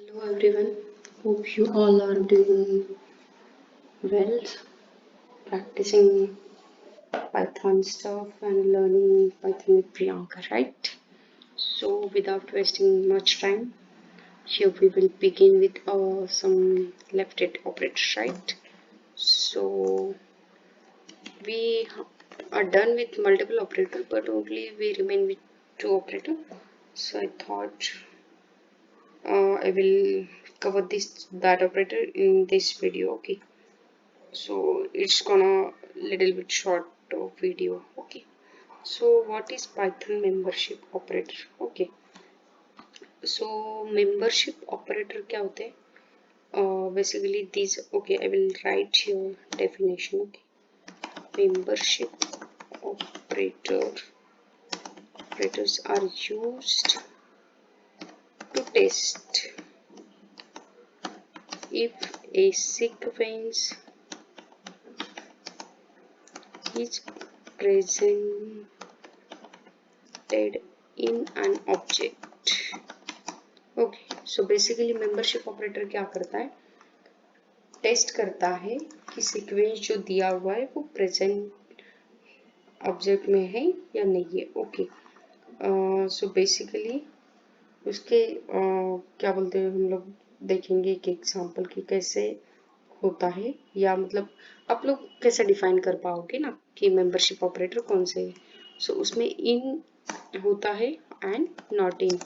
Hello everyone, hope you all are doing well, practicing Python stuff and learning Python with Priyanka, right? So without wasting much time, here we will begin with some left-handed operators, right? So we are done with multiple operators, but only we remain with two operators. So I thought I will cover that operator in this video, okay? So it's gonna little bit short video, okay? So what is Python membership operator? Okay, so membership operator क्या होते हैं? Basically these, okay, I will write here definition, okay? Membership operators are used to test if a sequence is presented in an object. Okay, so basically membership operator क्या करता है? Test करता है कि sequence जो दिया हुआ है वो प्रेजेंट ऑब्जेक्ट में है या नहीं है, ओके? सो बेसिकली उसके क्या बोलते हैं, हम लोग देखेंगे एक एग्जांपल की कैसे होता है, या मतलब आप लोग कैसे डिफाइन कर पाओगे ना कि मेंबरशिप ऑपरेटर कौन से है. सो उसमें इन होता है and not in.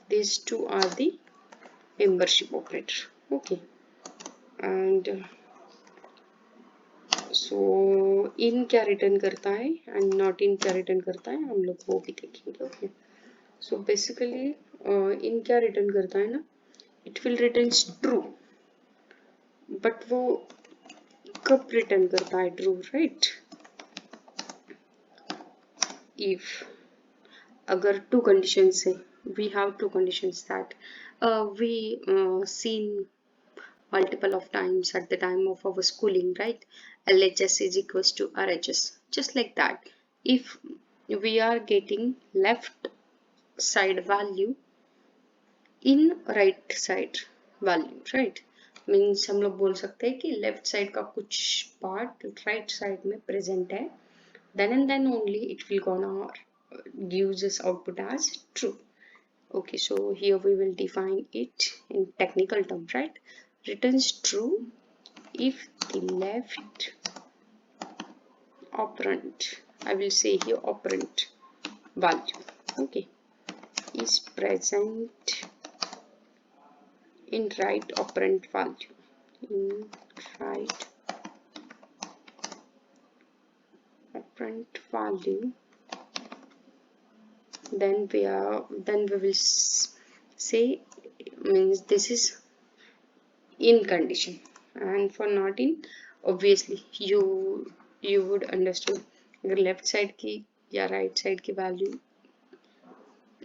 These two are the membership operator, okay? And so in क्या रिटर्न करता है and not in क्या रिटर्न करता है, हम लोग वो भी देखेंगे, okay? So basically in क्या रिटर्न करता है ना, it will returns true, but वो कब रिटर्न करता है true, right? If अगर two conditions है, we have two conditions that we seen multiple of times at the time of our schooling, right? LHS is equals to RHS, just like that. If we are getting left side value in right side value, right? Means हम लोग बोल सकते हैं कि left side का कुछ part right side में present है, then and then only it will gonna gives us output as true. Okay, so here we will define it in technical term, right? Returns true if the left operand, I will say here operand value, okay, is present in right operand value, in right operand value, then we will say, means this is in condition. And for not in, obviously you would understand, अगर left side की या right side की value,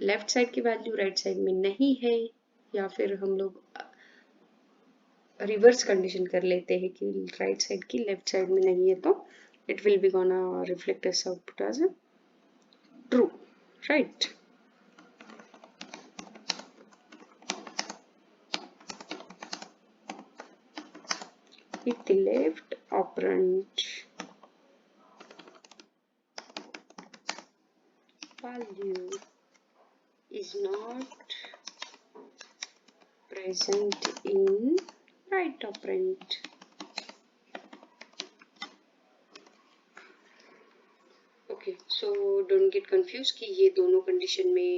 left side की value right side में नहीं है, या फिर हम लोग रिवर्स कंडीशन कर लेते हैं कि राइट साइड की लेफ्ट साइड में नहीं है, तो it will be gonna reflect as output as true, right? If the left operand value is not present in right operand, okay, so don't get confused कि ये दोनों कंडीशन में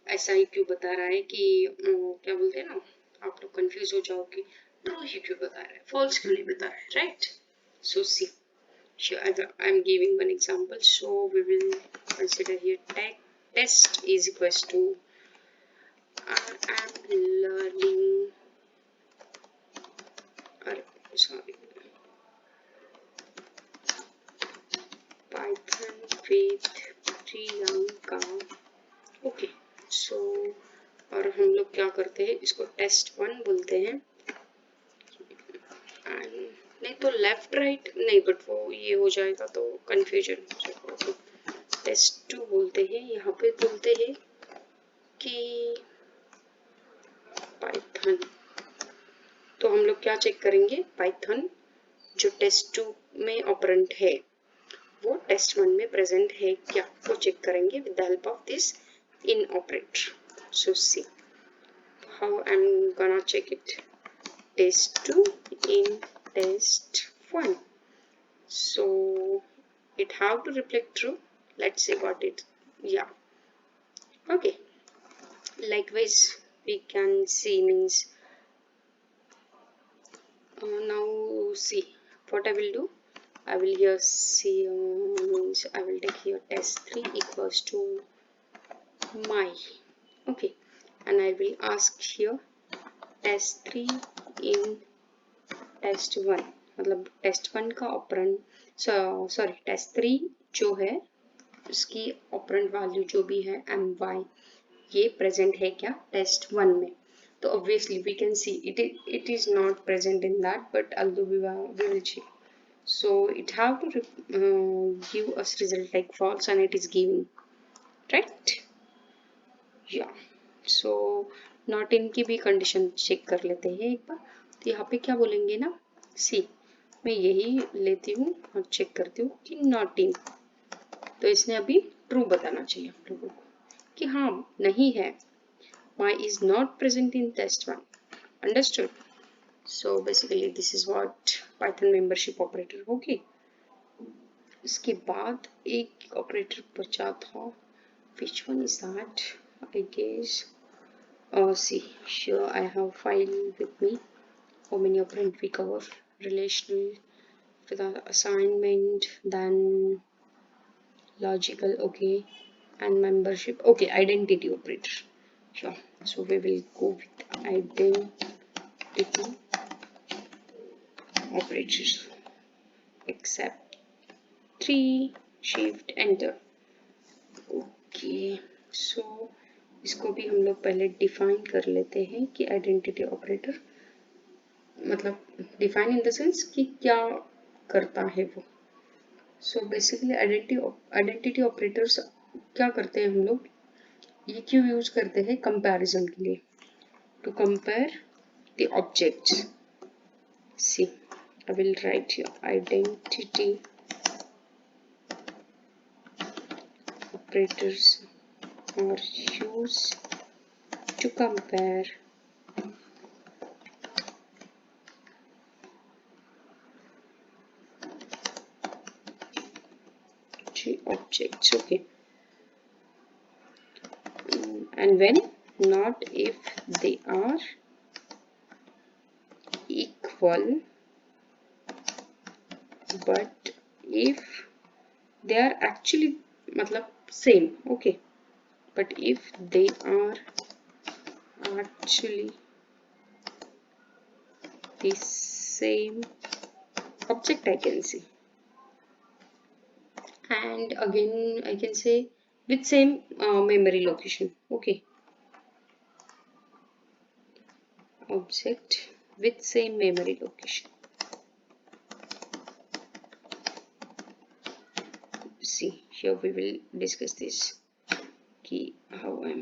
ऐसा ही क्यों बता रहा है कि क्या बोलते हैं ना, आप लोग कंफ्यूज हो जाओ कि ट्रू ही क्यों बता रहा है, फॉल्स क्यों नहीं बता रहा है, right? So see, sure, I am giving one example. So we will consider here test is equals to I am learning, sorry, Python with Priyanka, okay? So और हम लोग क्या करते हैं, इसको टेस्ट 1 बोलते हैं, नहीं तो लेफ्ट राइट नहीं, बट वो ये हो जाएगा तो कंफ्यूजन हो जाएगा. टेस्ट 2 बोलते हैं, यहाँ पे बोलते हैं कि Python पाइथन, तो हम लोग क्या चेक करेंगे, पाइथन जो टेस्ट 2 में ऑपरेंट है वो टेस्ट 1 में प्रेजेंट है क्या, वो चेक करेंगे with the help of this in operator. So see how I'm gonna check it. Test 2 in test 1. So it have to reflect true. Let's see what it, yeah, okay. Likewise we can see means now see what I will do. I will here see means I will take here test 3 equals to my, okay, and I will ask here test 3 in test 1, मतलब test 1 का operand, sorry test 3 जो है उसकी operand value जो भी है M Y, ये present है क्या टेस्ट 1 में. तो obviously we can see it is not present in that, but although we will check. So it have to give us result like false and it is giving, right? Yeah. So not in की भी condition check कर लेते हैं एक बार. तो यहाँ पे क्या बोलेंगे ना, सी मैं यही लेती हूँ और चेक करती हूँ कि नॉट इन, तो इसने अभी ट्रू बताना चाहिए आप लोगों को कि हाँ नहीं है, y is not present in test 1. Understood? So basically this is what Python membership operator होगी. इसके बाद एक ऑपरेटर बचा था, which one is that? I guess see here I have file with me. How many operand we cover? Relational, with assignment, then logical, okay, and membership, okay, identity operator. Sure. So we will go with identity operators. Except 3, shift enter. Okay. So इसको भी हम लोग पहले define कर लेते हैं कि identity operator मतलब डिफाइन इन द सेंस कि क्या करता है वो. सो बेसिकली आइडेंटिटी ऑपरेटर्स क्या करते हैं हम लोग, ये क्यों यूज करते हैं कंपैरिजन के लिए, to compare the objects. See I will write here identity operators are used to compare three objects, okay, and when, not if they are equal, but if they are actually मतलब same, okay, but if they are actually the same object I can see, and again I can say with same memory location, okay, object with same memory location. See here we will discuss this कि how I'm.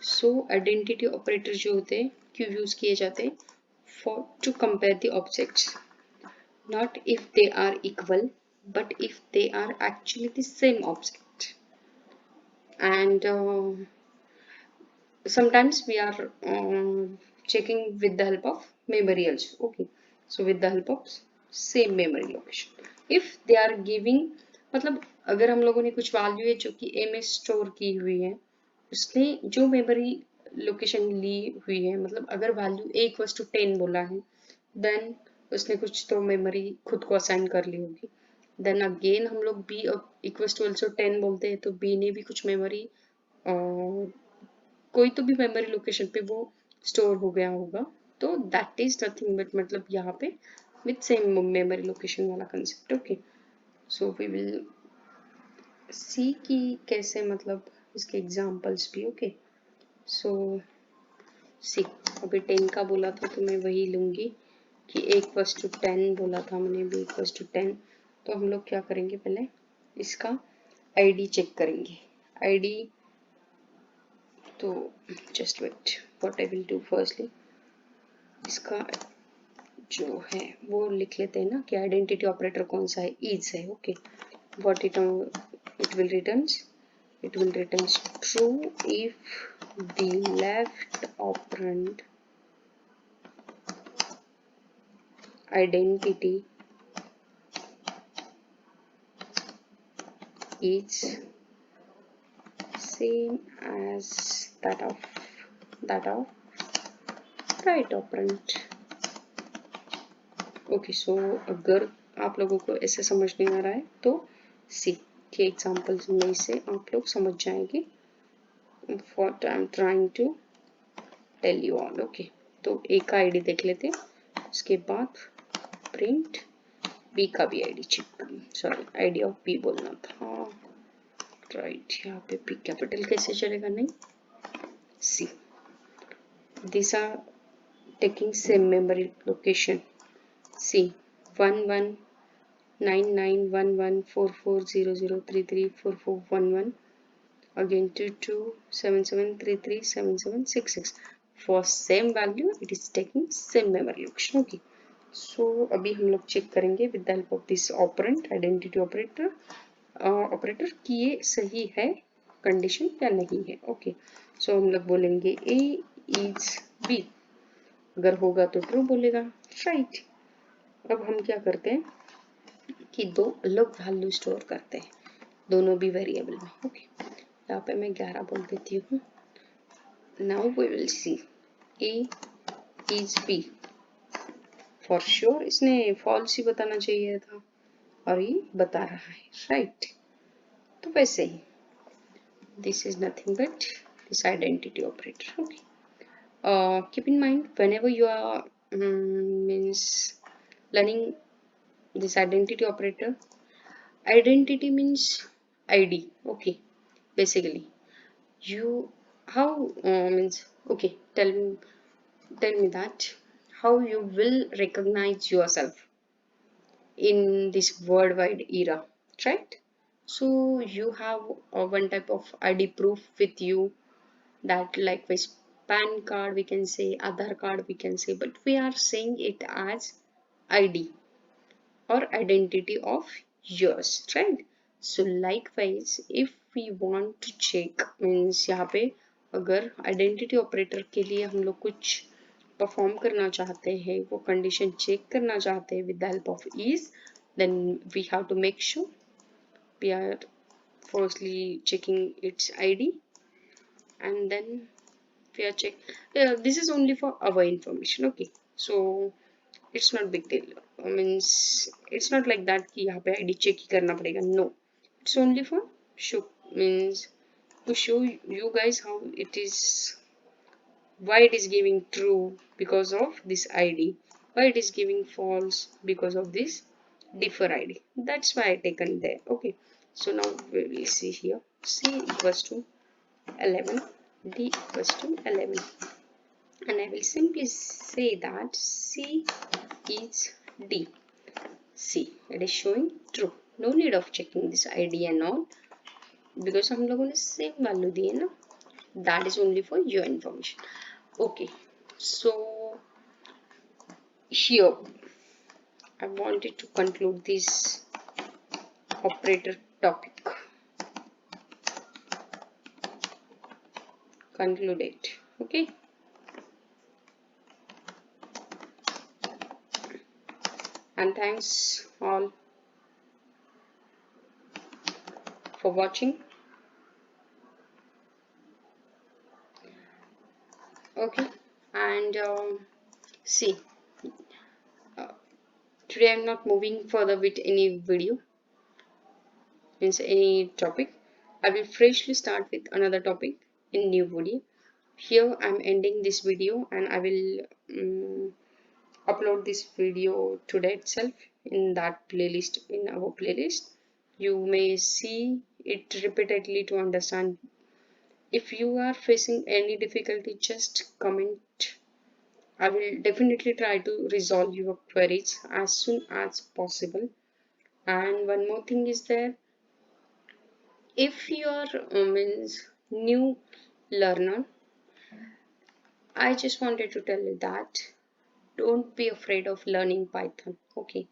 So identity operator जो होते हैं क्यों use किए जाते हैं, for to compare the objects, not if they are equal but if they are actually the same object. And sometimes we are checking with the help of memory also, okay, so with the help of same memory location, if they are giving मतलब अगर हम लोगों ने कुछ value है जो कि ए में स्टोर की हुई है, उसने जो मेमोरी लोकेशन ली हुई है, मतलब अगर वैल्यू ए इक्वल्स टू 10 बोला है, देन उसने कुछ तो मेमोरी खुद को असाइन कर ली होगी. देन अगेन हम लोग बी इक्वल्स टू ऑल्सो 10 बोलते हैं, तो बी ने भी कुछ मेमोरी कोई तो भी मेमोरी लोकेशन पे वो स्टोर हो गया होगा, तो दैट इज नथिंग बट मतलब यहाँ पे विथ सेम मेमोरी लोकेशन वाला concept, okay. So we will see कि कैसे मतलब इसके एग्जांपल्स भी, ओके. सो सी अभी 10 का बोला था तो मैं वही लूँगी कि a इक्वल्स टू 10 बोला था मैंने, b इक्वल्स टू 10. तो हम लोग क्या करेंगे, पहले इसका id चेक करेंगे. id तो just wait, what I will do firstly, इसका जो है वो लिख लेते हैं ना कि आइडेंटिटी ऑपरेटर कौन सा है, इज है. Okay, what it will returns, it will returns true if the left operand identity is same as that of right operand. Okay, so अगर आप लोगों को ऐसे समझ नहीं आ रहा है तो सी के एग्जांपल्स में से आप लोग समझ जाएंगे what I am trying to tell you all. Okay, तो ए का आईडी देख लेते हैं, उसके बाद प्रिंट बी का भी ID check, sorry ID of B बोलना था, राइट. यहाँ पे पी कैपिटल कैसे चलेगा, नहीं. See, this are taking same memory location. See 1199114400334411, again 2277337766. For same value it is taking same memory location. Okay, so अभी हम लोग चेक करेंगे with the help of this operand identity operator कि ये सही है कंडीशन या नहीं है. ओके, सो हम लोग बोलेंगे A is B, अगर होगा तो ट्रू बोलेगा, राइट. अब हम क्या करते हैं कि दो अलग वैल्यू स्टोर करते हैं, दोनों भी वेरिएबल में. ओके, यहाँ पे मैं 11 बोल देती हूँ. Now we will see A is B. For sure इसने फॉल्स ही बताना चाहिए था और ये बता रहा है, राइट. तो वैसे ही this is nothing but this identity operator. Okay, keep in mind whenever you are means learning this identity operator, identity means id. Okay, basically you how means okay, tell me that how you will recognize yourself in this worldwide era, right? So you have one type of id proof with you, that likewise pan card we can say, Aadhaar card we can say, but we are saying it as id or identity of yours, right? So likewise if we want to check means यहाँ पे अगर identity operator के लिए हम लोग कुछ perform करना चाहते हैं, वो कंडीशन चेक करना चाहते हैं with the help of is, then we have to make sure we are firstly checking its id and then we are check. This is only for our information. Okay, so it's not big deal. Means it's not like that कि यहाँ पे id check ही करना पड़ेगा. No, it's only for show means to show you guys how it is, why it is giving true because of this id, why it is giving false because of this differ id. That's why I taken there. Okay, so now we will see here c equals to 11, d equals to 11, and I will simply say that c is d. See, it is showing true. No need of checking this id and all because हम लोगों ने same value दी है ना. That is only for your information. Okay, so here I wanted to conclude this operator topic. Conclude it. Okay. And thanks all for watching. Okay, and see, today I'm not moving further with any video, means any topic. I will freshly start with another topic in new video. Here I'm ending this video and I will upload this video today itself in that playlist, in our playlist. You may see it repeatedly to understand. If you are facing any difficulty, just comment. I will definitely try to resolve your queries as soon as possible. And one more thing is there, if you are means new learner I just wanted to tell you that don't be afraid of learning Python. Okay,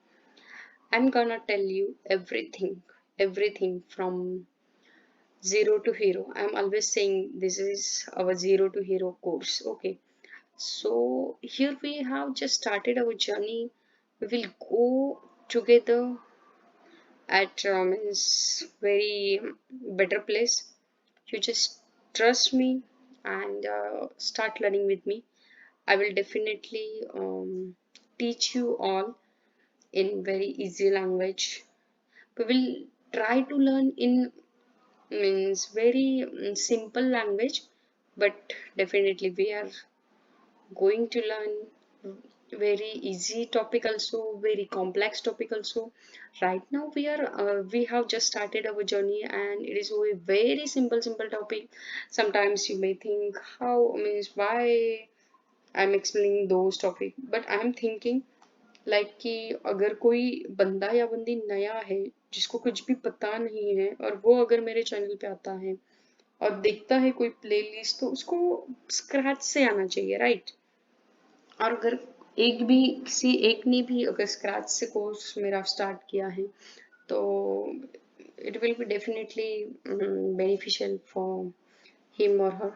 I'm gonna tell you everything from zero to hero. I'm always saying this is our zero to hero course. Okay, so here we have just started our journey. We will go together at is very better place. You just trust me and start learning with me. I will definitely teach you all in very easy language. We will try to learn in means very simple language, but definitely we are going to learn very easy topic also, very complex topic also. Right now we have just started our journey and it is a very simple topic. Sometimes you may think how means why I'm explaining those topic, but I'm thinking like कि अगर कोई बंदा या बंदी नया है जिसको कुछ भी पता नहीं है और वो अगर मेरे चैनल पे आता है और देखता है कोई प्लेलिस्ट तो उसको स्क्रैच से आना चाहिए राइट। और अगर एक भी किसी एक ने भी अगर स्क्रैच से कोर्स मेरा स्टार्ट किया है तो it will be definitely beneficial for him और her.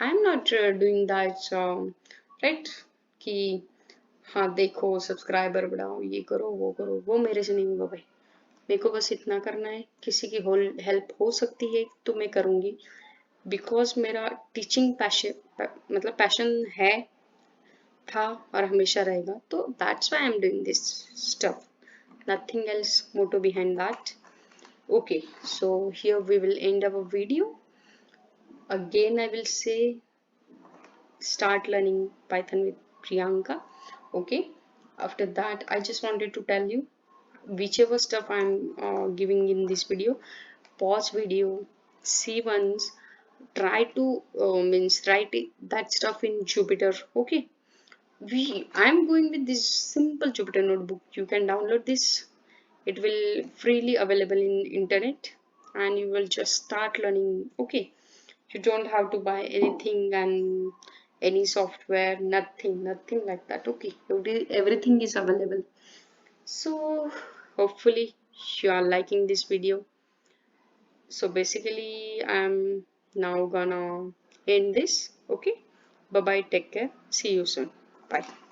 I am not doing that right कि हाँ देखो सब्सक्राइबर बढ़ाओ ये करो वो मेरे से नहीं होगा भाई। मेरे को बस इतना करना है किसी की होल हेल्प हो सकती है तो मैं करूँगी बिकॉज मेरा टीचिंग पैशन मतलब पैशन है था और हमेशा रहेगा तो that's why I am doing this stuff nothing else motto behind that. Okay, so here we will end our video. Again I will say start learning Python with Priyanka. Okay, after that I just wanted to tell you whichever stuff I'm giving in this video, pause video, see once, try to means write that stuff in Jupyter. Okay, we I'm going with this simple Jupyter notebook. You can download this, it will freely available in internet and you will just start learning. Okay, you don't have to buy anything and any software, nothing like that. Okay, everything is available. So hopefully you are liking this video. So basically I'm now gonna end this. Okay, bye bye, take care, see you soon, bye.